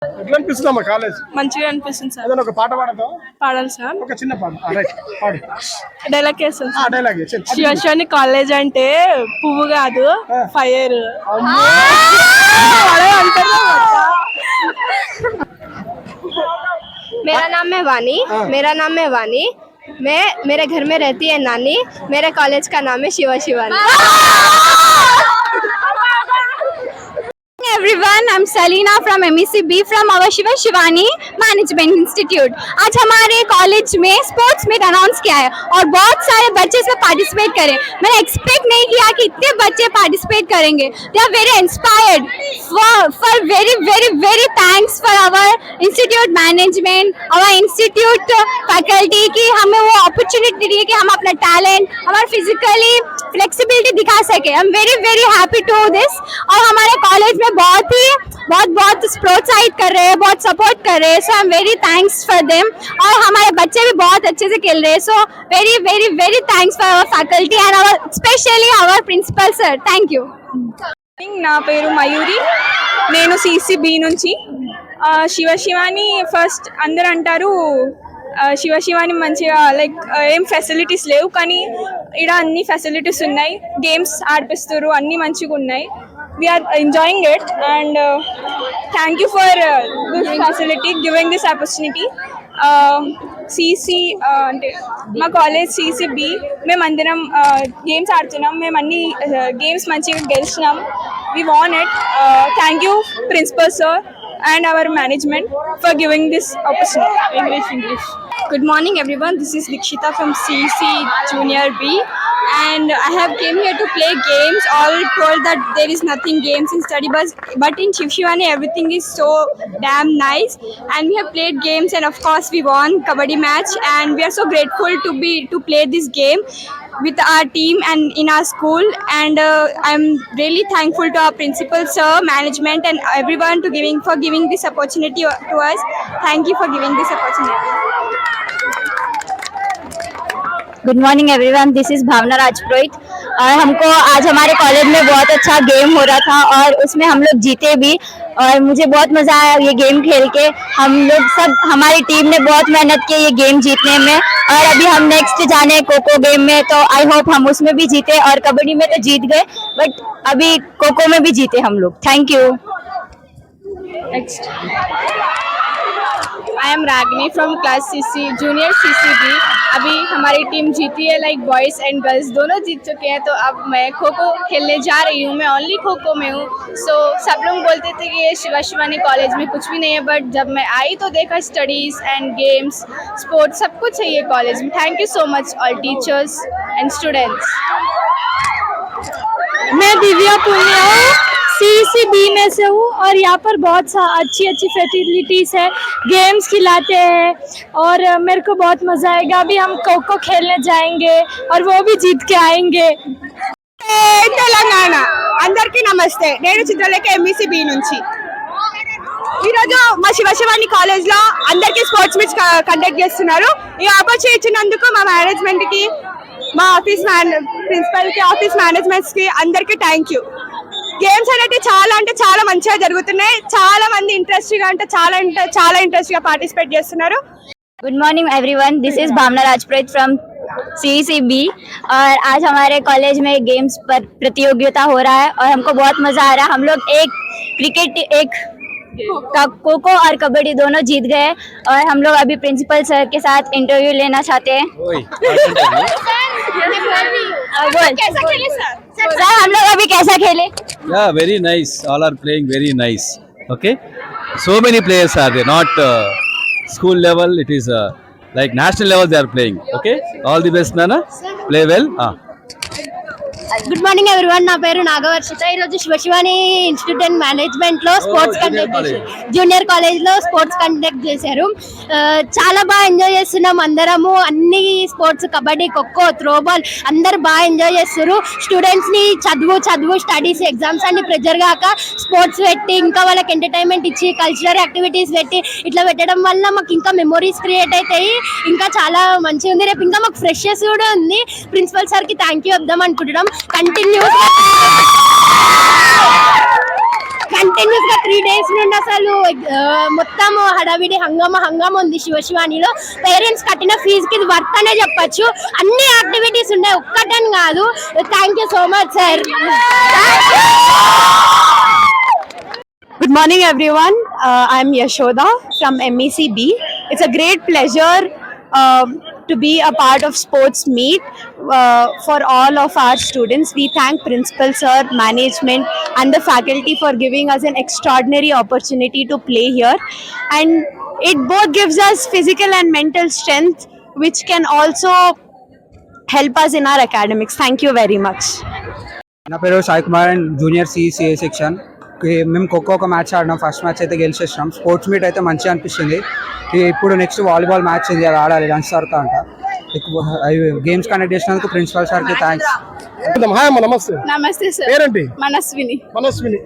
ఎట్లా అనిపిస్తుందమ్మా కాలేజ్? మంచిగా అనిపిస్తుంది సార్. ఏదైనా ఒక పాట పాడతావా? పాడాలి సార్. ఒక చిన్న పాట. రైట్, పాడు. డైలాగ్ వేస్తాను సార్. డైలాగ్ శివశివాని కాలేజ్ అంటే పువ్వు కాదు, ఫైర్. मेरा नाम है वानी। मेरा नाम है वानी। मैं मेरे घर में रहती है नानी। मेरे कॉलेज का नाम है Shiva Shivani. Everyone, I'm Salina from MECB from our Shiva Shivani management institute. आज हमारे कॉलेज में स्पोर्ट्स मीट अनाउंस किया है और बहुत सारे बच्चे इसमें पार्टिसिपेट करें। मैंने एक्सपेक्ट नहीं किया कि इतने बच्चे पार्टिसिपेट करेंगे। They are very inspired. For very thanks for our institute management, our institute faculty कि हमें वो अपॉर्चुनिटी दी कि हम अपना टैलेंट, हमारा फिजिकली फ्लेक्सिबिलिटी दिखा सके। I am very happy to this. और हमारे कॉलेज में बहुत प्रोत्साहित कर रहे हैं, बहुत सपोर्ट कर रहे हैं। So I am very thanks for them. और हमारे बच्चे भी बहुत अच्छे से खेल रहे हैं। So very thanks for our faculty and our specially our principal sir. Thank you. నా పేరు మయూరి, నేను CCB నుంచి. శివశివాని ఫస్ట్ అందరు అంటారు శివశివాని మంచిగా లైక్ ఏం ఫెసిలిటీస్ లేవు, కానీ ఇక్కడ అన్ని ఫెసిలిటీస్ ఉన్నాయి. గేమ్స్ ఆడిపిస్తారు, అన్నీ మంచిగా ఉన్నాయి. We are enjoying it and thank you for this facility giving this opportunity. CC అంటే మా కాలేజ్ CCB, మేమందరం గేమ్స్ ఆడుతున్నాం. మేము అన్ని గేమ్స్ మంచిగా గెలిచినాం. We won it. Thank you principal sir and our management for giving this opportunity. English. Good morning everyone. This is Dikshita from CC Junior B and I have came here to play games. All told that there is nothing games in study but in Shivshivani everything is so damn nice and we have played games and of course we won kabaddi match and we are so grateful to play this game with our team and in our school and I'm really thankful to our principal sir, management and everyone for giving this opportunity to us. Thank you for giving this opportunity. Good morning everyone, this is Bhavana Rajpurohit. और हमको आज हमारे college में बहुत अच्छा game हो रहा था और उसमें हम लोग जीते भी और मुझे बहुत मजा आया ये गेम खेल के। हम लोग सब हमारी टीम ने बहुत मेहनत की ये गेम जीतने में और अभी हम नेक्स्ट जाने खो गेम में, तो आई होप हम उसमें भी जीते और कबड्डी में तो जीत गए बट अभी खो में भी जीते हम लोग। Thank you. Next. I am Ragini from class junior CCB। अभी हमारी टीम जीती है, लाइक बॉयज़ एंड गर्ल्स दोनों जीत चुके हैं। तो अब मैं खो खेलने जा रही हूँ। मैं ओनली खो में हूँ। सो सब लोग बोलते थे कि ये शिवा शिवानी कॉलेज में कुछ भी नहीं है, बट जब मैं आई तो देखा स्टडीज़ एंड गेम्स, स्पोर्ट्स सब कुछ है ये कॉलेज में। Thank you so much all teachers and students. मैं दिव्या पुनिया हूँ, CCB में से हूँ और यहाँ पर बहुत अच्छी फैसिलिटीज़ है, गेम्स खिलाते हैं और मेरे को बहुत मज़ा आएगा। अभी हम खो खेलने जाएंगे और वो भी जीत के आएंगे। తెలంగాణ అందరికీ నమస్తే. నేను చిత్రలేఖ MECB నుంచి. ఈరోజు మా శివశివాని కాలేజ్లో అందరికీ స్పోర్ట్స్ మీట్స్ కండక్ట్ చేస్తున్నారు. ఈ ఆపర్చునిటీ ఇచ్చినందుకు మా మేనేజ్మెంట్కి, మా ప్రిన్సిపల్కి, ఆఫీస్ మేనేజ్మెంట్స్కి అందరికీ థ్యాంక్ యూ. గేమ్స్ అనేవి చాలా మంచిగా జరుగుతున్నాయి. చాలా మంది చాలా ఇంట్రెస్ట్గా పార్టిసిపేట్ చేస్తున్నారు. Good morning everyone, this is Bhavana Rajpurohit from CCB और आज हमारे कॉलेज में गेम्स पर प्रतियोगिता हो रहा है और हमको बहुत मज़ा आ रहा है। हम लोग एक क्रिकेट, एक खो और कबड्डी दोनों जीत गए और हम लोग अभी प्रिंसिपल सर के साथ इंटरव्यू लेना चाहते हैं। सर हम लोग अभी कैसा खेले? Yeah, very nice. All are playing very nice. Okay. So many players are there. Not school level. It is like national level they are playing. Okay. All the best, Nana. Play well. Good morning everyone. నా పేరు నాగవర్షిత. ఈరోజు Siva Sivani institute and management లో sports conduct చేశారు. Junior college లో sports conduct చేశారు. చాలా బాగా enjoy చేస్తున్నాం అందరము. అన్ని స్పోర్ట్స్, కబడ్డీ, ఖోఖో, త్రోబాల్ అందరు బాగా ఎంజాయ్ చేస్తారు. స్టూడెంట్స్ ని చదువు స్టడీస్, ఎగ్జామ్స్ అన్ని ప్రెజర్ కాక స్పోర్ట్స్ పెట్టి ఇంకా వాళ్ళకి ఎంటర్టైన్మెంట్ ఇచ్చి కల్చరల్ యాక్టివిటీస్ పెట్టి ఇట్లా పెట్టడం వల్ల మాకు ఇంకా మెమోరీస్ క్రియేట్ అవుతాయి. ఇంకా చాలా మంచిగా ఉంది. రేపు ఇంకా మాకు ఫ్రెషెస్ కూడా ఉంది. ప్రిన్సిపల్ సార్ కి థ్యాంక్ యూ చెప్దాం అనుకుంటున్నాం. కంటిన్యూ కంటిన్యూస్ గా 3 days నుండి అసలు మొత్తం హడావిడి హంగామా ఉంది శివానిలో. పేరెంట్స్ కట్టిన ఫీజుకి ఇది వర్త్ అనే చెప్పొచ్చు. అన్ని యాక్టివిటీస్ ఉన్నాయి, ఒక్కటని కాదు. Thank you so much sir. Good morning, everyone. I'm Yashoda from MECB. It's a great pleasure to be a part of sports meet for all of our students. We thank principal sir, management, and the faculty for giving us an extraordinary opportunity to play here. And it both gives us physical and mental strength, which can also help us in our academics. Thank you very much. నా పేరు Sai Kumar and junior CA section. మేము ఖోఖో ఒక match ఆడినాం. First match అయితే గెలిచేసినాం. Sports meet అయితే మంచిగా అనిపిస్తుంది. ఇప్పుడు next volleyball match ఉంది, అది ఆడాలి లంచ్ తర్వాత అంట. గేమ్స్ కండక్ట్ చేసినందుకు ప్రిన్సిపల్ సార్కి థ్యాంక్స్. హాయ్ అమ్మ, నమస్తే. నమస్తే సార్. పేరేంటి? మనస్విని. మనస్విని.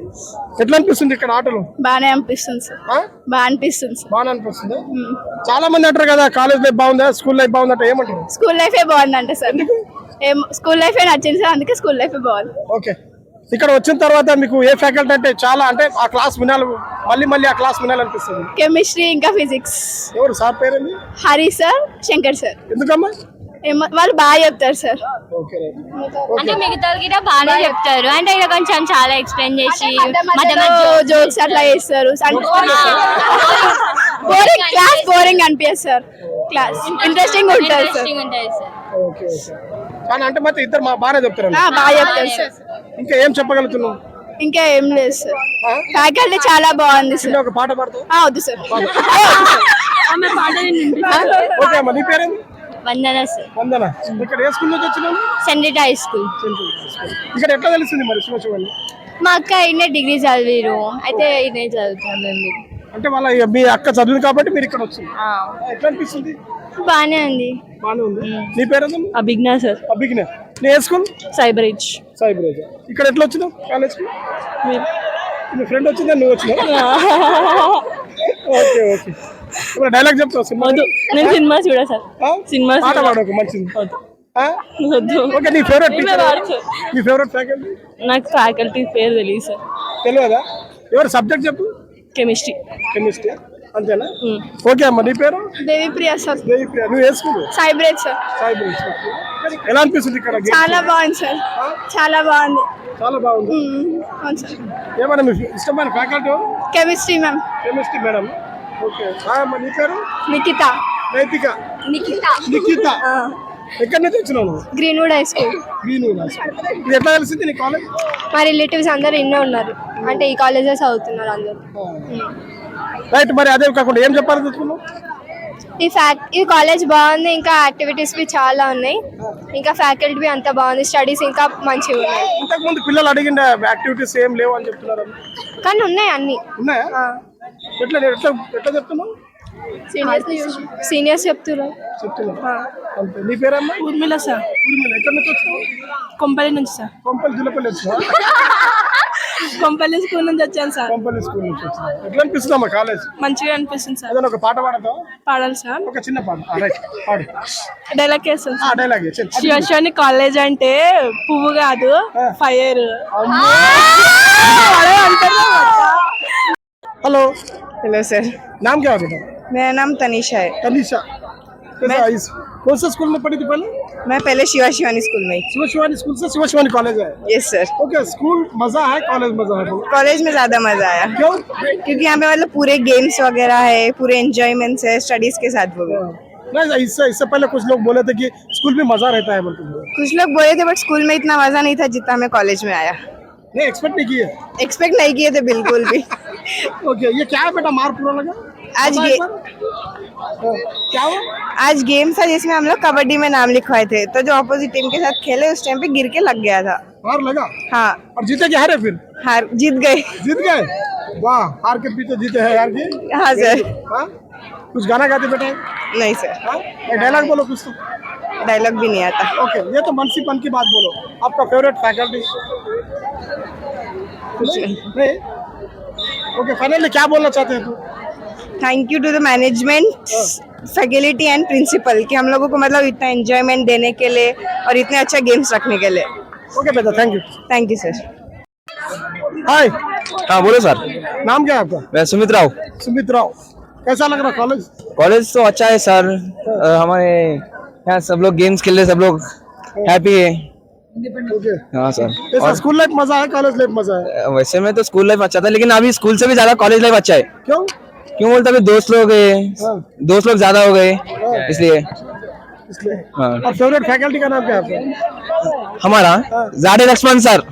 ఎట్లా అనిపిస్తుంది ఇక్కడ ఆటలు? బాగానే అనిపిస్తుంది సార్. బాగా అనిపిస్తుంది సార్. బాగా అనిపిస్తుంది. చాలా మంది అంటారు కదా కాలేజ్ లైఫ్ బాగుందా, స్కూల్ లైఫ్ బాగుందా, ఏమంటారు? స్కూల్ లైఫే బాగుందంట సార్. స్కూల్ లైఫే నచ్చింది సార్, అందుకే స్కూల్ లైఫే బాగుంది. ఓకే. ఇక్కడ వచ్చిన తర్వాత మీకు ఏ ఫ్యాకల్టీ అంటే చాలా అంటే ఆ క్లాస్ వినాలి, మళ్ళీ ఆ క్లాస్ వినాలనిపిస్తుంది? కెమిస్ట్రీ ఇంకా ఫిజిక్స్. ఎవరు సార్ పేరేంటి? Hari sir, Shankar sir. ఎందుకమ్మా? వాళ్ళు బాగా చెప్తారు సార్. ఓకే. అంటే మిగతా గిట బాగానే చెప్తారు, అంటే ఇక్కడ కొంచెం చాలా ఎక్స్ప్లెయిన్ చేసి జోక్స్ అట్లా చేస్తారు. బోరింగ్ క్లాస్ బోరింగ్ అనిపిస్తుంది సార్. క్లాస్ ఇంట్రెస్టింగ్ ఉంటుంది సార్. ఓకే. కానీ అంటే మాత్రం ఇద్దరు బాగానే చెప్తారు. బాగా చెప్తారు సార్. ఇంకా ఏం చెప్పగలుగుతున్నావు? ఇంకా ఏం లేదు సార్. ఫ్యాకల్టీ చాలా బాగుంది సార్. ఒక పాట పాడతావు? వద్దు సార్. ఓకే అమ్మా, నీ పేరేంటి? వందన సార్. వందన. ఇక్కడ ఏ స్కూల్ నుంచి వచ్చినావు? Central high school. ఇక్కడ ఎట్లా తెలిసింది మరి శివశివాని? మా అక్క ఇన్నే డిగ్రీ చదివారు, అయితే ఇదే చదువుతుందండి. అంటే వాళ్ళ మీ అక్క చదివింది కాబట్టి మీరు ఇక్కడ వచ్చింది. ఎట్లా అనిపిస్తుంది? బానే ఉంది. బాగానే ఉంది. నీ పేరు? అభిజ్ఞా సార్. అభిజ్ఞ. నీ ఏ స్కూల్? సైబరేజ్. సైబరేజ్. ఇక్కడ ఎట్లా వచ్చినావు కాలేజ్ కి? మీ ఫ్రెండ్ వచ్చిందా, నువ్వు వచ్చినావు? ఓకే. ఇప్పుడు డైలాగ్ చెప్తావు సినిమా? నేను సినిమా చూడా సార్. సినిమా పాట పాడకు మంచిది. వద్దు. ఓకే. నీ ఫేవరెట్ టీచర్? నీ ఫేవరెట్ ఫ్యాకల్టీ? నాకు ఫ్యాకల్టీ పేరు తెలియదు సార్. తెలియదా? ఎవరు సబ్జెక్ట్ చెప్పు? కెమిస్ట్రీ. కెమిస్ట్రీ. అంతేనా? ఓకే అమ్మ, నీ పేరు? దేవిప్రియ సార్. దేవిప్రియ. నువ్వు ఏ స్కూల్? సైబరేజ్ సార్. సైబరేజ్. ఎలా అనిపిస్తుంది ఇక్కడ? చాలా బాగుంది సార్. చాలా బాగుంది. చాలా బాగుంది. అవును సార్. ఏమన్నా మీ ఇష్టమైన faculty? Chemistry ma'am. Chemistry madam. Okay. Hi అమ్మ, నీ పేరు? నిఖిత. నైతిక. నిఖిత. ఎక్కడి నుంచి వచ్చినావు నువ్వు? Greenwood high school. గ్రీన్వుడ్. ఇది ఎట్లా తెలిసింది నీ కాలేజ్? మా రిలేటివ్స్ అందరు ఇన్నే ఉన్నారు, అంటే ఈ కాలేజెస్ చదువుతున్నారు అందరు. రైట్. మరి అదే కాకుండా ఏం చెప్పాలి తెలుసుకున్నావు? ఈ కాలేజ్ బాగుంది, ఇంకా యాక్టివిటీస్ బి చాలా ఉన్నాయి, ఇంకా ఫ్యాకల్టీ బి అంత బాగుంది, స్టడీస్ ఇంకా మంచిగా ఉన్నాయి. ఇంతకు ముందు పిల్లలు అడిగిన యాక్టివిటీస్ ఏం లేవు అని చెప్తున్నారు, కానీ ఉన్నాయి అన్ని. ఉన్నాయా? ఎట్లా చెప్తున్నావు? సీనియర్స్ చెప్తున్నారు. నీ పేరమ్మా? ఊర్మిళ సార్. ఊర్మిళ. ఎక్కడి నుంచి వచ్చినావు? కొంపల్లి నుంచి సార్. కొంపల్లి జిల్లపల్లి వచ్చినావా? కొంపల్లి స్కూల్ నుంచి వచ్చాను సార్. కొంపల్లి స్కూల్ నుంచి వచ్చినా. ఎట్లా అనిపిస్తుంది అమ్మా కాలేజ్? మంచిగా అనిపిస్తుంది సార్. ఏదైనా ఒక పాట పాడతావా? పాడాలి సార్. ఒక చిన్న పాట. రైట్, పాడు. డైలాగ్ వేస్తాను. డైలాగ్. శివశివాని కాలేజ్ అంటే పువ్వు కాదు, ఫైర్. हेलो हेलो सर, नाम क्या है बेटा? मेरा नाम तनीषा है। तनीषा। कौन सा स्कूल में पढ़ी थी पहले? मैं पहले शिवा शिवानी स्कूल में। शिवा शिवानी स्कूल से शिवा शिवानी कॉलेज है? Yes sir. ओके। स्कूल मजा है, कॉलेज मजा है? कॉलेज में ज्यादा मजा आया। क्यों? क्योंकि यहाँ पे मतलब पूरे गेम्स वगैरह है, पूरे एंजॉयमेंट्स है, स्टडीज के साथ वो भी। नहीं, इससे पहले कुछ लोग बोले थे कि स्कूल में मजा रहता है बोलते। कुछ लोग बोले थे, बट स्कूल में इतना मजा नहीं था जितना हमें कॉलेज में आया। नहीं, एक्सपेक्ट नहीं किए? एक्सपेक्ट नहीं किए थे बिल्कुल भी। ओके। ये क्या है बेटा, मार पूरा लगा? क्या हुआ? आज गेम था जिसमें हम लोग कबड्डी में नाम लिखवाए थे, तो जो अपोजिट टीम के साथ खेले उस टाइम पे गिर के लग गया था। मार लगा? हाँ। और जीते क्या हारे? फिर जीत गए। जीत गए? वाह, हार के पीछे जीते हैं यार जी। हाँ सर। हाँ? कुछ गाना गाते बेटा? नहीं सर। डायलॉग बोलो कुछ तो। डायलॉग भी नहीं आता। ओके। ये तो मनसीपन की बात बोलो। आपका फेवरेट फैकल्टी? नहीं। ओके। फाइनली क्या बोलना चाहते हैं तू? Thank you to the management, faculty and principal कि हम लोगों को मतलब इतना एंजॉयमेंट देने के लिए और इतने अच्छा गेम्स रखने के लिए। ओके बेटा, thank you. Thank you sir. Hi, हाँ बोलो सर। नाम क्या है आपका? मैं सुमित राव। सुमित राव। कैसा लग रहा कॉलेज? कॉलेज तो अच्छा है सर। हमारे यहाँ सब लोग गेम्स खेल रहे, सब लोग हैप्पी है। ओके। हाँ सर। कैसा स्कूल लाइफ मजा है, कॉलेज लाइफ मजा है? वैसे में तो स्कूल लाइफ अच्छा था, लेकिन अभी स्कूल से भी ज्यादा कॉलेज लाइफ अच्छा है। क्यों? क्यों बोलते, अभी दोस्त लोग ज्यादा हो गए इसलिए। इसलिए। हाँ। और फेवरेट फैकल्टी का नाम क्या है आपका? हमारा Jade Lakshman sir,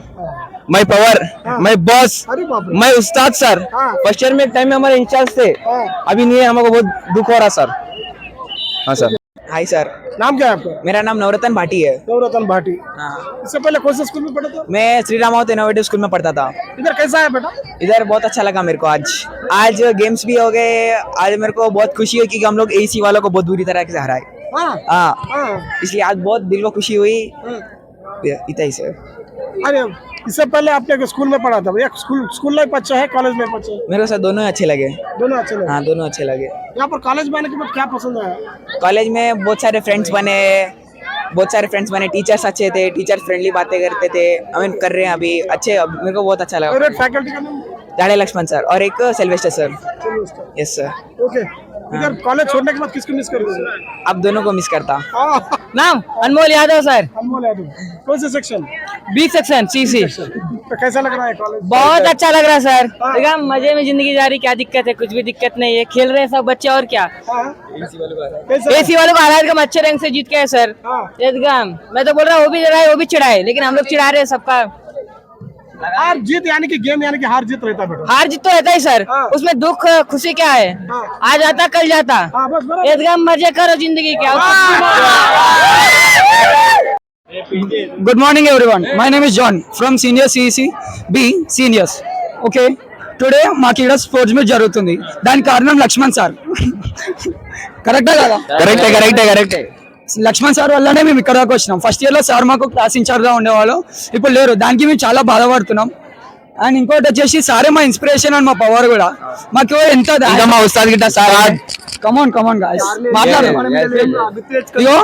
my power, my boss, अरे बाप रे। My Ustad sir. हाँ। फर्स्ट ईयर में एक टाइम में हमारे इंचार्ज थे, अभी नहीं है, हमको बहुत दुख हो रहा सर। हाँ सर। हाय सर, नाम क्या है आपका? मेरा नाम नवरतन भाटी है। नवरतन भाटी। हाँ। इससे पहले कौन से स्कूल में पढ़ा था? मैं श्री रामावत इनोवेटिव स्कूल में पढ़ता था। इधर कैसा है बेटा? इधर बहुत अच्छा लगा मेरे को। आज गेम्स भी हो गए। आज मेरे को बहुत खुशी हुई कि हम लोग एसी वालों को बहुत बुरी तरह से हराए। हाँ, इसलिए आज बहुत दिल को खुशी हुई। इतना ही सर। अरे इससे पहले आपने स्कूल में पढ़ा था भैया, स्कूल लाइफ अच्छा है, कॉलेज लाइफ अच्छा है? मेरे को सर दोनों अच्छे लगे। दोनों अच्छे लगे? हाँ, दोनों अच्छे लगे। यहाँ पर कॉलेज में आने के बाद क्या पसंद आया? कॉलेज में बहुत सारे फ्रेंड्स बने, टीचर्स अच्छे थे, टीचर्स फ्रेंडली बातें करते थे, कर रहे हैं अभी अच्छे। मेरे को बहुत अच्छा लगा। फेवरेट फैकल्टी का नाम? जाडे लक्ष्मण सर और एक सेल्वेस्टर सर। Yes sir. ओके। इधर कॉलेज छोड़ने के बाद किसको मिस करोगे? आप दोनों को मिस करता। नाम अनमोल यादव सर। अनमोल यादव। कौन से सेक्शन? B section CC. तो कैसा लग रहा है कॉलेज? बहुत अच्छा लग रहा है सर, एकदम मजे में जिंदगी जा रही। क्या दिक्कत है? कुछ भी दिक्कत नहीं है, खेल रहे हैं सब बच्चे और क्या। एसी वालों को हरा के अच्छे रैंक से जीत के है सर एकदम। मैं तो बोल रहा हूँ वो भी रहा, वो भी चिढ़ाए, लेकिन हम लोग चिढ़ा रहे हैं सबका। हार जीत यानी कि गेम यानी कि हार जीत रहता है बेटा। हार जीत तो रहता ही सर, उसमें दुख खुशी क्या है? आज आता कल जाता, एकदम मजे करो जिंदगी क्या। Good morning everyone. My name is John from Senior CEC B Seniors. Okay. Today మాకు ఇక్కడ స్పోర్ట్స్ మీట్ జరుగుతుంది. దానికి కారణం లక్ష్మణ్ సార్. కరెక్టా కదా? కరెక్టే. లక్ష్మణ్ సార్ వల్లనే మేము ఇక్కడ దాకా వచ్చినాం. ఫస్ట్ ఇయర్ లో సార్ మాకు క్లాస్ ఇన్ఛార్జ్ గా ఉండేవాళ్ళు, ఇప్పుడు లేరు. దానికి మేము చాలా బాధపడుతున్నాం. అండ్ ఇంకోటి వచ్చేసి సారే మా ఇన్స్పిరేషన్ అండ్ మా పవర్ కూడా. మాకు ఎంత మా ఉస్తాద్ గిట్ట సార్ కమాన్ గాయ్స్ మాట్లాడదాం. ఇగో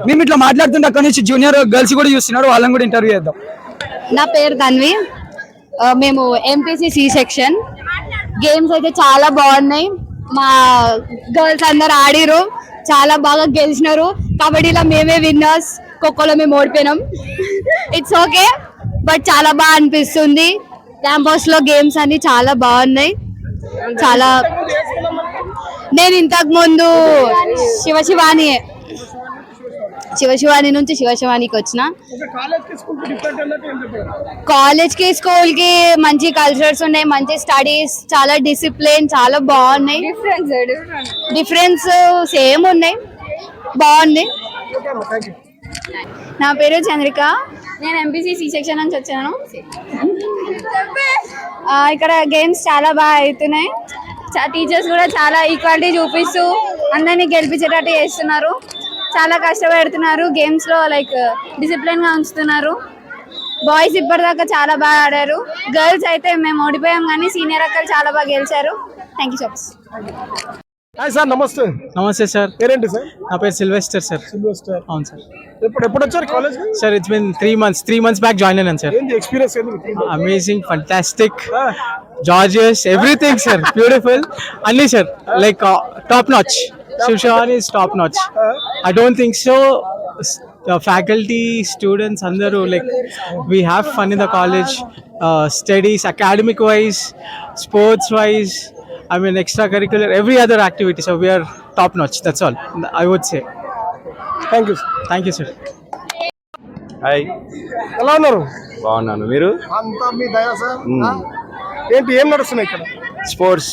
మేము ఇట్లా మాట్లాడుతుంటే అక్కడ నుంచి జూనియర్ గర్ల్స్ కూడా చూస్తున్నారు, వాళ్ళని కూడా ఇంటర్వ్యూ చేద్దాం. నా పేరు ధన్వి, మేము ఎంపీసీ సి సెక్షన్. గేమ్స్ అయితే చాలా బాగున్నాయి, మా గర్ల్స్ అందరు ఆడిరు, చాలా బాగా గెలిచినారు. కబడ్డీలో మేమే విన్నర్స్, ఖోఖోలో మేము ఓడిపోయినాం. ఇట్స్ ఓకే, బట్ చాలా బాగా అనిపిస్తుంది. క్యాంపస్ లో గేమ్స్ అన్ని చాలా బాగున్నాయి. చాలా నేను ఇంతకు ముందు శివశివాని నుంచి శివశివానికి వచ్చిన. కాలేజ్ కి స్కూల్ కి మంచి కల్చర్స్ ఉన్నాయి, మంచి స్టడీస్, చాలా డిసిప్లిన్, చాలా బాగున్నాయి. డిఫరెన్స్ సేమ్ ఉన్నాయి, బాగుంది. నా పేరు చంద్రిక, నేను ఎంపీసీ సి సెక్షన్ నుంచి వచ్చాను. ఇక్కడ గేమ్స్ చాలా బాగా అవుతున్నాయి. టీచర్స్ కూడా చాలా ఈక్వాలిటీ చూపిస్తూ అందరినీ గెలిపించేటట్టు చేస్తున్నారు. చాలా కష్టపడుతున్నారు గేమ్స్ లో, లైక్ డిసిప్లిన్ గా ఉంచుతున్నారు. బాయ్స్ ఇప్పటిదాకా చాలా బాగా ఆడారు. గర్ల్స్ అయితే మేము ఓడిపోయాం, కానీ సీనియర్ అక్కలు చాలా బాగా గెలిచారు. Thank you so much. Hi sir, నమస్తే. నమస్తే సార్. పేరేంటి సార్? నా పేరు సిల్వెస్టర్ సార్. సిల్వెస్టర్. అవును సార్. ఎప్పుడు వచ్చారు college? Sir it's been 3 months back join అయినాను సార్. ఏంటి ఎక్స్పీరియన్స్ ఏంటి? Amazing, fantastic, gorgeous, everything sir, beautiful అన్ని sir, like top notch. Shivashivani is top notch. I don't think so. The faculty, students, andaru, like we have fun in the college. Studies, academic wise, sports wise, I mean extracurricular, every other activity. So we are top notch. That's all I would say. Thank you. Thank you, sir. Hi, ఎలా ఉన్నారు? బాగున్నాను. మీరు? అంతా మీ దయ sir. ఏంటి ఏం నడుస్తున్నాయి ఇక్కడ? స్పోర్ట్స్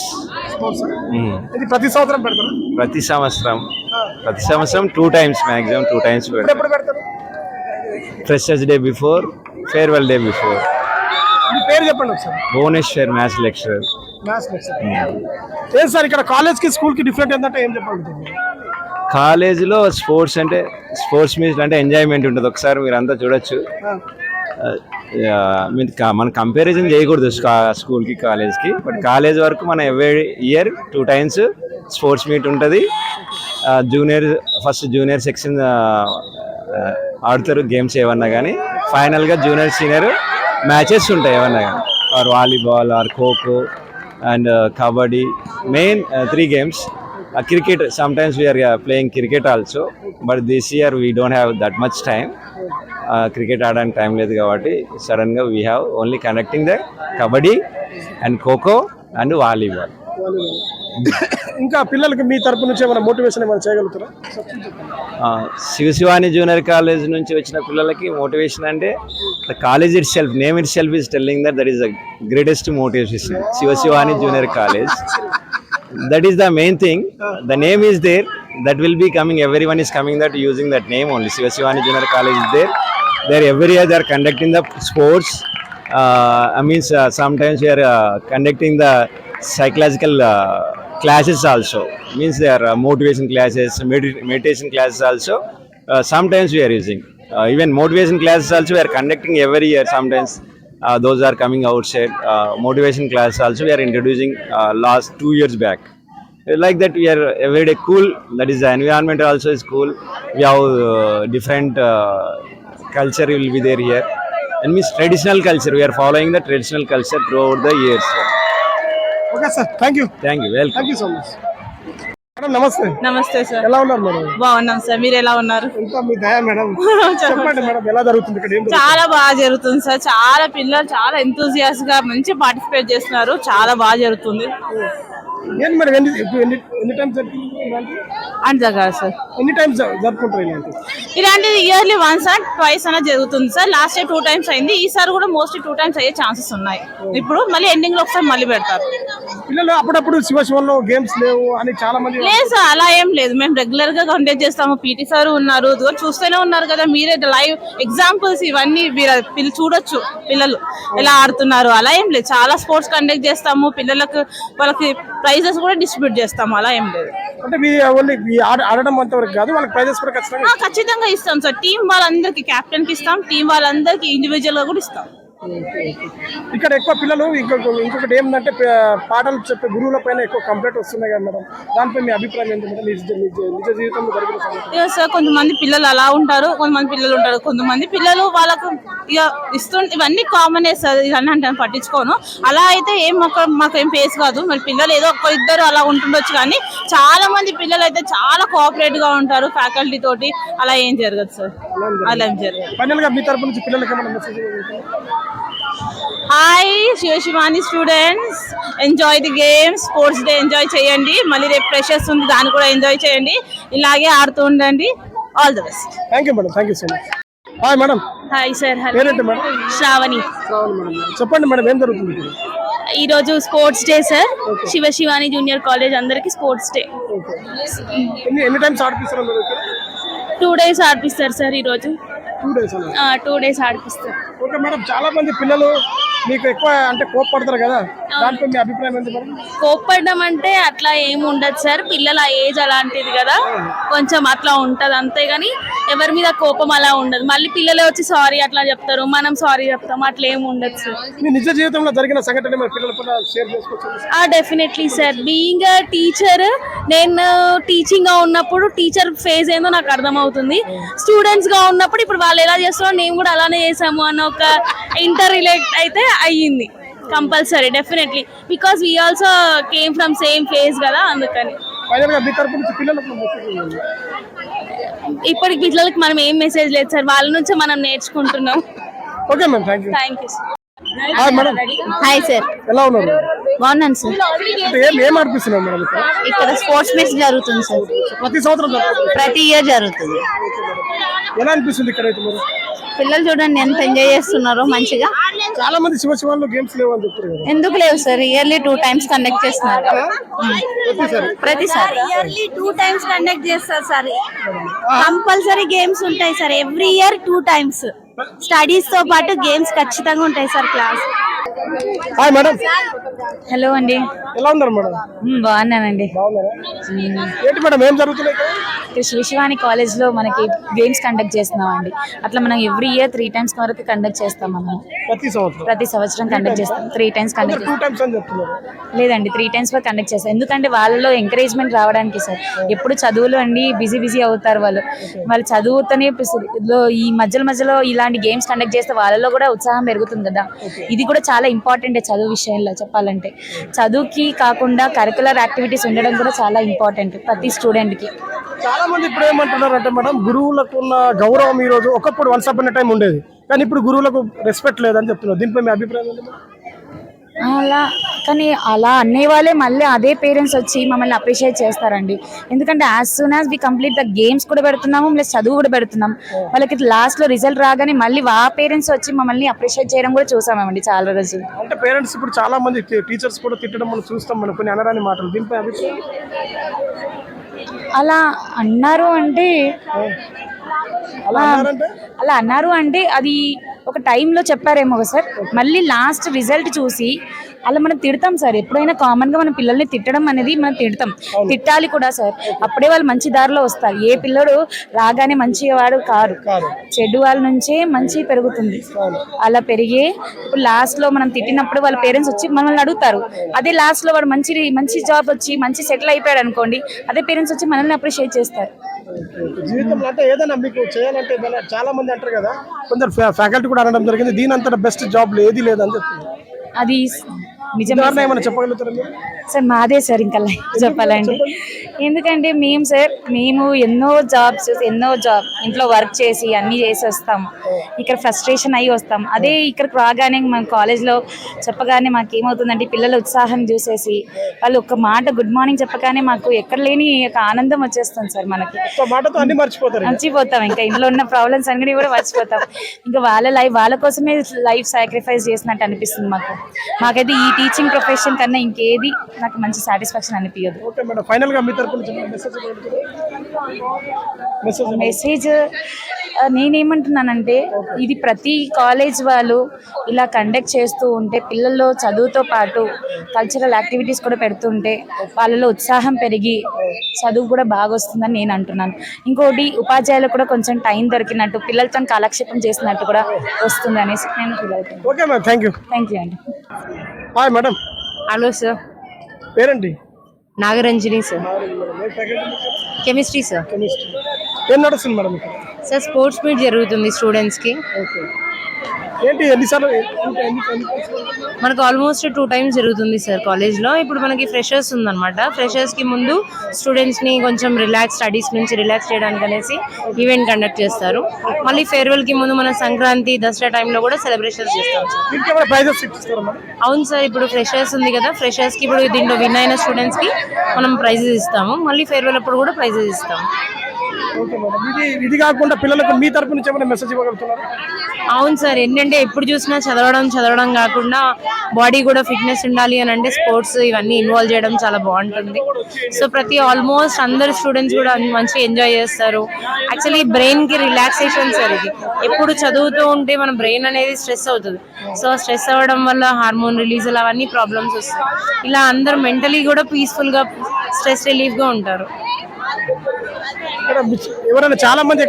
ఇది ప్రతి సంవత్సరం పెడతారు? ప్రతి సంవత్సరం 2 times మ్యాక్సిమం 2 times ఎప్పుడు పెడతారు? Freshers day before, farewell day before. మీ పేరు చెప్పండి ఒకసారి. Bhuvaneshwar maths lecturer. Maths lecturer. ఏం సార్ ఇక్కడ కాలేజ్ కి స్కూల్ కి డిఫరెంట్ ఏంటంటే ఏం చెప్పాలి? కాలేజీలో స్పోర్ట్స్ మీట్ అంటే ఎంజాయ్మెంట్ ఉంటుంది. ఒకసారి మీరు అంతా చూడొచ్చు. మన కంపారిజన్ చేయకూడదు స్కూల్కి కాలేజ్కి, బట్ కాలేజ్ వరకు మన every year 2 times sports meet ఉంటుంది. జూనియర్ సెక్షన్ ఆడుతారు గేమ్స్ ఏమన్నా కానీ, ఫైనల్గా జూనియర్ సీనియర్ మ్యాచెస్ ఉంటాయి ఏమన్నా కానీ. or volleyball or kho and kabaddi. Main 3 games. Cricket, sometimes we are playing cricket also, but this year we don't have that much time. Cricket ఆడడానికి time లేదు కాబట్టి సడన్గా we have only connecting the kabaddi and kho kho and volleyball. ఇంకా పిల్లలకి మీ తరపు నుంచి ఏమైనా motivation ఏమైనా చేయగలుగుతారా? శివశివాని జూనియర్ కాలేజ్ నుంచి వచ్చిన పిల్లలకి మోటివేషన్ అంటే the college it self, name it self is telling that is the greatest motivation. Siva Sivani junior college, that is the main thing. The name is there, that will be coming, everyone is coming that using that name only. Shivashivani Junior College is there every year they are conducting the sports. Sometimes we are conducting the psychological classes also, means they are motivation classes, meditation classes also. Sometimes we are using even motivation classes also we are conducting every year. Sometimes those are coming outside. Motivation class also we are introducing last 2 years back. Like that we are everyday cool. That is the environment also is cool. We have different culture will be there here. And means traditional culture. We are following the traditional culture throughout the years. Okay sir, thank you. Thank you. Welcome. Thank you so much. Madam నమస్తే. నమస్తే sir. ఎలా ఉన్నారు madam? బాగున్నాం sir, మీరు ఎలా ఉన్నారు? ఇంకా మీ దయ మేడం. చెప్పండి మేడం, ఎలా జరుగుతుంది ఇక్కడ? ఏం చాలా బాగా జరుగుతుంది సార్. చాలా పిల్లలు చాలా ఎంతూజియాస్ గా మంచి పార్టిసిపేట్ చేస్తున్నారు. చాలా బాగా జరుగుతుంది. ఏంటి మరి ఎన్ని టైమ్స్ అంతే కదా సార్. ఎన్ని టైమ్స్ జరుపుకుంటారు ఇలాంటిది ఇయర్లీ వన్స్ అండ్ ట్వైస్ అనేది జరుగుతుంది సార్. లాస్ట్ ఇయర్ 2 times అయింది. ఈసారి కూడా మోస్ట్లీ 2 times అయ్యే ఛాన్సెస్ ఉన్నాయి. ఇప్పుడు మళ్ళీ ఎండింగ్ లో ఒకసారి మళ్ళీ పెడతారు. పిల్లలు అప్పుడప్పుడు శివశివంలో గేమ్స్ లేవు అని చాలా మంది. లేదు సార్, అలా ఏం లేదు. మేము రెగ్యులర్ గా కండక్ట్ చేస్తాము. పీటీ సార్ ఉన్నారు, చూస్తూనే ఉన్నారు కదా మీరే. లైవ్ ఎగ్జాంపుల్స్ ఇవన్నీ మీరు చూడొచ్చు. పిల్లలు ఎలా ఆడుతున్నారు అలా ఏం లేదు. చాలా స్పోర్ట్స్ కండక్ట్ చేస్తాము. పిల్లలకు వాళ్ళకి ప్రైజెస్ కూడా డిస్ట్రిబ్యూట్ చేస్తాము. అలా ఏం లేదు. అంటే ఆడడం అంతవరకు కాదు, వాళ్ళకి ప్రైజెస్ కూడా ఖచ్చితంగా ఇస్తాం సార్. టీం వాళ్ళందరికి, కెప్టెన్ కి ఇస్తాం. టీం వాళ్ళందరికి ఇండివిజువల్ గా కూడా ఇస్తాం. ఇక్కడ ఎక్కువ పిల్లలు ఇంకొకటి ఏంటంటే పాటలు చెప్పే గురువుల పైన ఎక్కువ కంప్లైంట్ వస్తున్నాయి కదా మేడం, దానిపై మీ అభిప్రాయం ఏంటి మేడం? నిజ జీవితంలో జరిగిన సంగతి. సార్, కొంతమంది పిల్లలు అలా ఉంటారు, కొంతమంది పిల్లలు ఉంటారు. కొంతమంది పిల్లలు వాళ్ళకు ఇక ఇవన్నీ కామనే సార్. ఇవన్నీ అంటే పట్టించుకోను. అలా అయితే మాకు ఏం ఫేస్ కాదు. మరి పిల్లలు ఏదో ఇద్దరు అలా ఉంటుండొచ్చు, కానీ చాలా మంది పిల్లలు అయితే చాలా కోఆపరేట్ గా ఉంటారు ఫ్యాకల్టీ తోటి. అలా ఏం జరగదు సార్. అలా ఏం జరగదు. ఫైనల్ గా మీ తరపు నుంచి పిల్లలకి ఏమైనా message? Hi Siva Sivani students, enjoy the game. Sports day enjoy చేయండి. మళ్ళీ రేపు ఫ్రెషర్స్ ఉంది, దాన్ని కూడా ఎంజాయ్ చేయండి. ఇలాగే ఆడుతూ ఉండండి. All the best. Thank you madam. Thank you so much. Hi madam. Hi sir. పేరేంటి మేడం? శ్రావణి. చెప్పండి మేడం, ఏం జరుగుతుంది? ఈ రోజు sports day sir. Shivashivani junior college అందరికి స్పోర్ట్స్ డే. ఎన్ని టైమ్స్ ఆడిపిస్తారు? 2 days ఆడిపిస్తారు సార్. ఈ రోజు 2 days ఆడిపిస్తారు. ఓకే మేడం, చాలా మంది పిల్లలు మీకు ఎక్కువ అంటే కోప్పడతారు కదా, దాంట్లో మీ అభిప్రాయం ఏంటి మేడం? కోప్పడడం అంటే అట్లా ఏమి ఉండదు సార్. పిల్లల ఏజ్ అలాంటిది కదా, కొంచెం అట్లా ఉంటది అంతేగాని ఎవరి మీద కోపం అలా ఉండదు. మళ్ళీ పిల్లలే వచ్చి సారీ అట్లా చెప్తారు, మనం సారీ చెప్తాం. అట్లా ఏమి ఉండదు సార్. మీ నిజ జీవితంలో జరిగిన సంఘటన మరి పిల్లల పైన షేర్ చేసుకోవచ్చు? Definitely sir. Being a teacher, నేను టీచింగ్ గా ఉన్నప్పుడు టీచర్ ఫేజ్ ఏందో నాకు అర్థమవుతుంది. స్టూడెంట్స్ గా ఉన్నప్పుడు ఇప్పుడు వాళ్ళు ఎలా చేస్తున్నారో నేను కూడా అలానే చేసాము అన్న ఒక ఇంటర్ రిలేట్ అయితే అయ్యింది. Compulsory definitely, because we also came from same phase కదా, అందుకని. ఇప్పటికి పిల్లలకి మనం ఏం మెసేజ్ లేదు సార్, వాళ్ళ నుంచి మనం నేర్చుకుంటున్నాం. Okay ma'am, thank you. Thank you sir. Hi madam. Hi sir. ఎలా ఉన్నారు? బాగున్నాను సార్. ఏం ఆడిపిస్తున్నారు మేడం ఇక్కడ స్పోర్ట్స్ మీట్ జరుగుతుంది సార్. ప్రతి సంవత్సరం ప్రతి ఇయర్ జరుగుతుంది. ఎలా అనిపిస్తుంది ఇక్కడ అయితే మరి? పిల్లలు చూడండి ఎంత ఎంజాయ్ చేస్తున్నారో మంచిగా. చాలా మంది శివశివాన్లో గేమ్స్ లేవు అని చెప్తారు కదా, ఎందుకు లేవు సార్? ఇయర్లీ 2 times కండక్ట్ చేస్తున్నారు. ప్రతిసారి ఇయర్లీ 2 times కండక్ట్ చేస్తారు సార్. కంపల్సరీ గేమ్స్ ఉంటాయి sir. Every year 2 times. Studies తో పాటు గేమ్స్ ఖచ్చితంగా ఉంటాయి sir class. Hi madam. Hello అండి. ఎలా ఉన్నారు మేడం? బాగున్నానండి. ఏంటి మేడం ఏం జరుగుతుంది ఇక్కడ? శివశివాని కాలేజ్ లో మనకి గేమ్స్ కండక్ట్ చేస్తున్నాం అండి. అట్లా మనం ఎవ్రీ ఇయర్ 3 times వరకు కండక్ట్ చేస్తాం. మనం ప్రతి సంవత్సరం కండక్ట్ చేస్తాం. 3 times కండక్ట్ లేదండి, 3 times వరకు కండక్ట్ చేస్తాం. ఎందుకంటే వాళ్ళలో ఎంకరేజ్మెంట్ రావడానికి సార్. ఎప్పుడు చదువులు అండి బిజీ అవుతారు వాళ్ళు చదువుతూనే ఈ మధ్యలో ఇలాంటి గేమ్స్ కండక్ట్ చేస్తే వాళ్ళలో కూడా ఉత్సాహం పెరుగుతుంది కదా. ఇది కూడా చాలా ఇంపార్టెంట్ చదువు విషయంలో చెప్పాలంటే. చదువుకి కాకుండా కరికులర్ యాక్టివిటీస్ ఉండడం కూడా చాలా ఇంపార్టెంట్ ప్రతి స్టూడెంట్కి. చాలా మంది ఇప్పుడు ఏమంటున్నారు అంటే మేడం, గురువులకు ఉన్న గౌరవం ఈ రోజు ఒకప్పుడు వన్స్ అపాన్ టైం ఉండేది, కానీ ఇప్పుడు గురువులకు రెస్పెక్ట్ లేదని చెప్తున్నారు. దీనిపై మీ అభిప్రాయం ఏంటి? అలా అనేవాళ్ళే మళ్ళీ అదే పేరెంట్స్ వచ్చి మమ్మల్ని అప్రిషియేట్ చేస్తారండి. ఎందుకంటే as soon as we complete the games కూడా పెడుతున్నాము, ప్లస్ చదువు కూడా పెడుతున్నాం. వాళ్ళకి లాస్ట్లో రిజల్ట్ రాగానే మళ్ళీ పేరెంట్స్ వచ్చి మమ్మల్ని అప్రిషియేట్ చేయడం కూడా చూసామండి చాలా రోజులు. అంటే పేరెంట్స్ ఇప్పుడు చాలా మంది టీచర్స్ కూడా తిట్టడం మనం చూస్తాం, మనం కొన్ని అనరాని మాటలు. దీనిపై అభిప్రాయం? అలా అన్నారు అంటే అది ఒక టైంలో చెప్పారేమో సార్. మళ్ళీ లాస్ట్ రిజల్ట్ చూసి అలా మనం తిడతాం సార్. ఎప్పుడైనా కామన్గా మన పిల్లల్ని తిట్టడం అనేది మనం తిడతాం, తిట్టాలి కూడా సార్. అప్పుడే వాళ్ళు మంచి దారిలో వస్తారు. ఏ పిల్లడు రాగానే మంచివాడు కారు, చెడు వాళ్ళ నుంచే మంచి పెరుగుతుంది. అలా పెరిగే ఇప్పుడు లాస్ట్లో మనం తిట్టినప్పుడు వాళ్ళ పేరెంట్స్ వచ్చి మనల్ని అడుగుతారు. అదే లాస్ట్లో వాడు మంచి జాబ్ వచ్చి మంచి సెటిల్ అయిపోయాడు అనుకోండి, అదే పేరెంట్స్ వచ్చి మనల్ని అప్రిషియేట్ చేస్తారు. జీవితంలో అంటే ఏదైనా మీకు చేయాలంటే చాలా మంది అంటారు కదా, కొందరు ఫ్యాకల్టీ కూడా అనడం జరిగింది, దీని అంతా బెస్ట్ జాబ్ ఏది లేదని చెప్తుంది. అది నిజమే ఏమైనా చెప్పగలుగుతారా సార్? మాదే సార్ ఇంకా చెప్పాలంటే. ఎందుకంటే మేము ఎన్నో జాబ్ ఇంట్లో వర్క్ చేసి అన్నీ చేసి వస్తాము. ఇక్కడ ఫ్రస్ట్రేషన్ అయ్యి వస్తాం. అదే ఇక్కడికి రాగానే మన కాలేజ్లో చెప్పగానే మాకేమవుతుందంటే పిల్లల ఉత్సాహం చూసేసి వాళ్ళు ఒక మాట గుడ్ మార్నింగ్ చెప్పగానే మాకు ఎక్కడ లేని ఒక ఆనందం వచ్చేస్తుంది సార్. మనకి మర్చిపోతాం, ఇంకా ఇంట్లో ఉన్న ప్రాబ్లమ్స్ అన్ని కూడా మర్చిపోతాం. ఇంకా వాళ్ళ కోసమే లైఫ్ సాక్రిఫైస్ చేసినట్టు అనిపిస్తుంది మాకైతే. ఈ టీచింగ్ ప్రొఫెషన్ కన్నా ఇంకేది నాకు మంచి సాటిస్ఫాక్షన్ అనిపించదు. మెసేజ్ నేనేమంటున్నానంటే, ఇది ప్రతి కాలేజ్ వాళ్ళు ఇలా కండక్ట్ చేస్తూ ఉంటే పిల్లల్లో చదువుతో పాటు కల్చరల్ యాక్టివిటీస్ కూడా పెడుతుంటే వాళ్ళలో ఉత్సాహం పెరిగి చదువు కూడా బాగా వస్తుందని నేను అంటున్నాను. ఇంకోటి ఉపాధ్యాయులకు కూడా కొంచెం టైం దొరికినట్టు, పిల్లలతో కాలక్షేపం చేసినట్టు కూడా వస్తుంది అనేసి నేను ఫీల్ అవుతున్నాను. థ్యాంక్ యూ అండి. Hi madam. Hello sir. పేరేంటి? నాగరంజని సార్. Chemistry sir. ఏం నడుస్తుంది మేడం? సార్ స్పోర్ట్స్ మీట్ జరుగుతుంది స్టూడెంట్స్కి. ఏంటి ఎన్నిసార్లు? మనకు ఆల్మోస్ట్ 2 times జరుగుతుంది సార్ కాలేజ్లో. ఇప్పుడు మనకి ఫ్రెషర్స్ ఉందన్నమాట. ఫ్రెషర్స్కి ముందు స్టూడెంట్స్ని కొంచెం స్టడీస్ నుంచి రిలాక్స్ చేయడానికి అనేసి ఈవెంట్ కండక్ట్ చేస్తారు. మళ్ళీ ఫేర్వెల్కి ముందు మన సంక్రాంతి, దసరా టైంలో కూడా సెలబ్రేషన్స్ చేస్తాం సార్. అవును సార్, ఇప్పుడు ఫ్రెషర్స్ ఉంది కదా, ఫ్రెషర్స్కి ఇప్పుడు దీంట్లో విన్ అయిన స్టూడెంట్స్కి మనం ప్రైజెస్ ఇస్తాము. మళ్ళీ ఫేర్వెల్ అప్పుడు కూడా ప్రైజెస్ ఇస్తాము. ఇది కాకుండా పిల్లలకు మీ తరపు నుంచి ఏమైనా మెసేజ్ ఇవ్వగలుగుతున్నారు? అవును సార్, ఏంటంటే ఎప్పుడు చూసినా చదవడం కాకుండా బాడీ కూడా ఫిట్నెస్ ఉండాలి అని అంటే స్పోర్ట్స్ ఇవన్నీ ఇన్వాల్వ్ చేయడం చాలా బాగుంటుంది. సో ఆల్మోస్ట్ అందరు స్టూడెంట్స్ కూడా మంచిగా ఎంజాయ్ చేస్తారు. యాక్చువల్లీ బ్రెయిన్కి రిలాక్సేషన్ సార్ ఇది. ఎప్పుడు చదువుతూ ఉంటే మన బ్రెయిన్ అనేది స్ట్రెస్ అవుతుంది. సో స్ట్రెస్ అవ్వడం వల్ల హార్మోన్ రిలీజ్ అవన్నీ ప్రాబ్లమ్స్ వస్తాయి. ఇలా అందరూ మెంటలీ కూడా పీస్ఫుల్గా స్ట్రెస్ రిలీఫ్గా ఉంటారు. ఎవరైనా చాలా మంది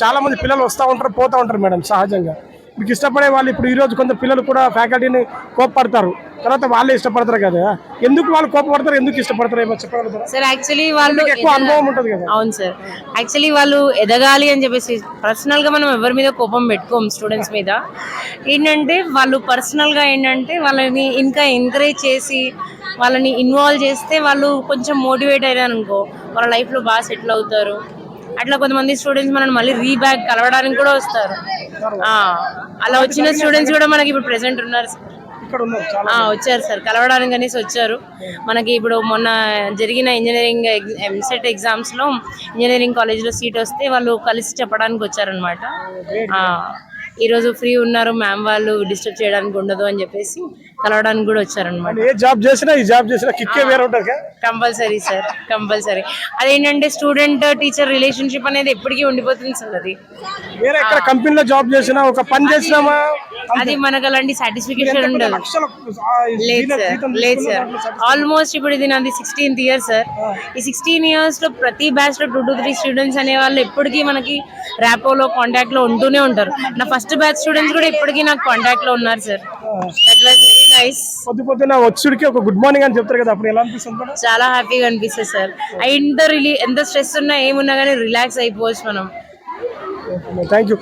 చాలా మంది పిల్లలు వస్తూ ఉంటారు, పోతూ ఉంటారు మేడం. సహజంగా మీకు ఇష్టపడే వాళ్ళు ఇప్పుడు ఈ రోజు కొంత పిల్లలు కూడా ఫ్యాకల్టీని కోపపడతారు, తర్వాత వాళ్ళే ఇష్టపడతారు కదా. ఎందుకు వాళ్ళు కోపపడతారు, ఎందుకు ఇష్టపడతారు ఏమో చెప్పగలుగుతారా సార్? యాక్చువల్లీ వాళ్ళు ఎక్కువ అనుభవం ఉంటుంది కదా. అవును సార్, యాక్చువల్లీ వాళ్ళు ఎదగాలి అని చెప్పేసి పర్సనల్గా మనం ఎవరి మీద కోపం పెట్టుకోం. స్టూడెంట్స్ మీద ఏంటంటే వాళ్ళు పర్సనల్గా వాళ్ళని ఇంకా ఎంకరేజ్ చేసి వాళ్ళని ఇన్వాల్వ్ చేస్తే వాళ్ళు కొంచెం మోటివేట్ అయ్యారు అనుకో, వాళ్ళ లైఫ్లో బాగా సెటిల్ అవుతారు. అట్లా కొంతమంది స్టూడెంట్స్ మనల్ని మళ్ళీ రీబ్యాక్ కలవడానికి కూడా వస్తారు. అలా వచ్చిన స్టూడెంట్స్ కూడా మనకి ఇప్పుడు ప్రెసెంట్ ఉన్నారు. వచ్చారు సార్, కలవడానికి అనేసి వచ్చారు. మనకి ఇప్పుడు మొన్న జరిగిన ఇంజనీరింగ్ ఎంసెట్ ఎగ్జామ్స్లో ఇంజనీరింగ్ కాలేజ్లో సీట్ వస్తే వాళ్ళు కలిసి చెప్పడానికి వచ్చారనమాట. ఈరోజు ఫ్రీ ఉన్నారు మ్యామ్, వాళ్ళు డిస్టర్బ్ చేయడానికి ఉండదు అని చెప్పేసి కలవడానికి కూడా వచ్చారనమాట. Compulsory sir, compulsory. అదేంటంటే స్టూడెంట్ టీచర్ రిలేషన్షిప్ అనేది ఎప్పటికీ ఉండిపోతుంది సార్. అది కంపెనీలో జాబ్ చేసినా ఒక పని చేసినామా అది మనకు అలాంటి సాటిస్ఫికేషన్ ఉండదు. లేదు సార్, ఆల్మోస్ట్ ఇప్పుడు ఇది నాది 16th year సార్. ఈ 16 years లో ప్రతి బ్యాచ్ లో 2 to 3 స్టూడెంట్స్ అనే వాళ్ళు ఎప్పటికీ మనకి ర్యాపోలో కాంటాక్ట్ లో ఉంటూనే ఉంటారు. నా ఫస్ట్ బ్యాచ్ స్టూడెంట్స్ కూడా ఇప్పటికీ నాకు కాంటాక్ట్ లో ఉన్నారు sir. That was very nice. పొద్దున వచ్చుడికి ఒక గుడ్ మార్నింగ్ అని చెప్తారు కదా, అప్పుడు ఎలా అనిపిస్తుంది? చాలా హ్యాపీగా అనిపిస్తుంది సార్. ఎంత స్ట్రెస్ ఉన్నా ఏమున్నా కానీ రిలాక్స్ అయిపోవచ్చు మనం. Thank you.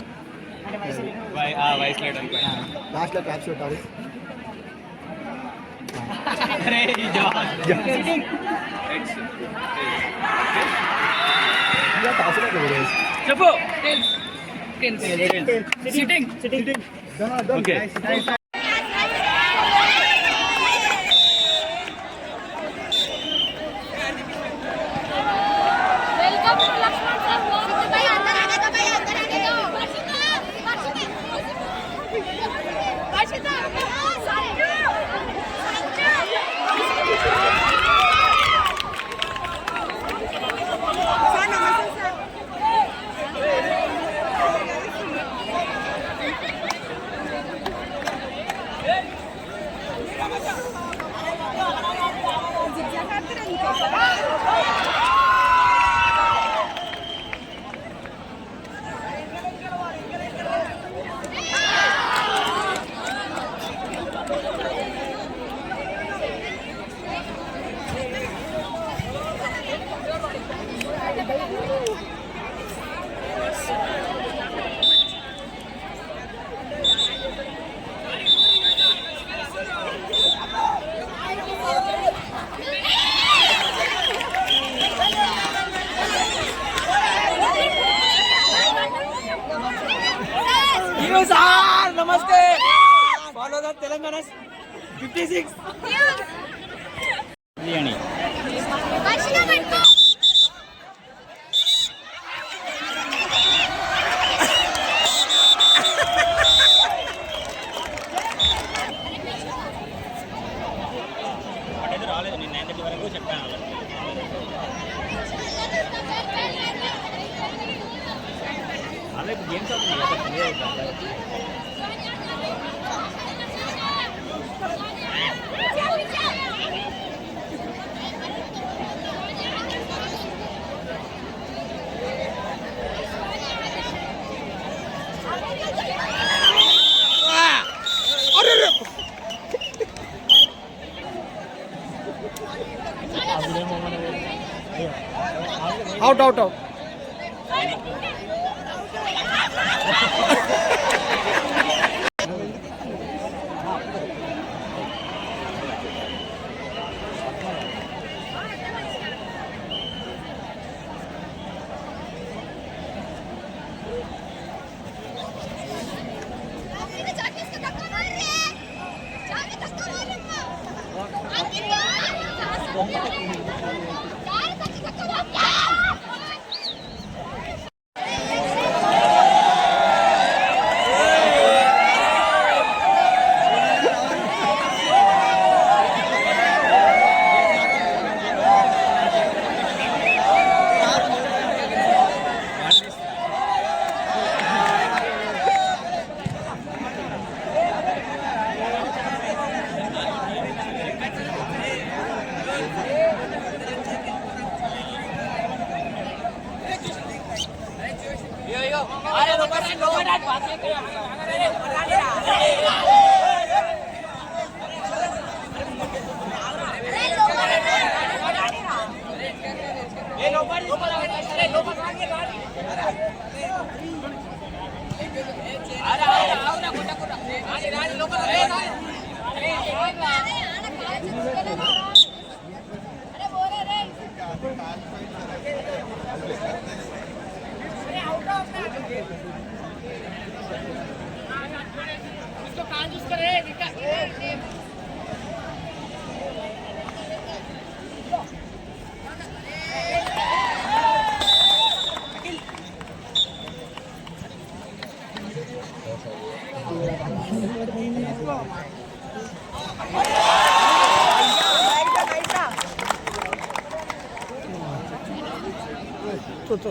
नमस्ते फॉलो द तेलंगाना 56 बिरयानी రాలేదు నేను 9:30 వరకు చెప్పాను అలాగే గేమ్స్ అవుతుంది అవుట్ అవుట్ అవుట్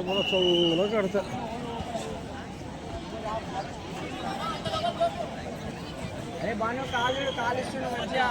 बड़ा चौड़ा करता अरे बानो काल मंचिया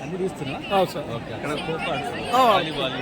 అన్ని తీస్తున్నా అవును సార్. ఓకే అక్కడ ఖోఖో ఆ. వాలీబాల్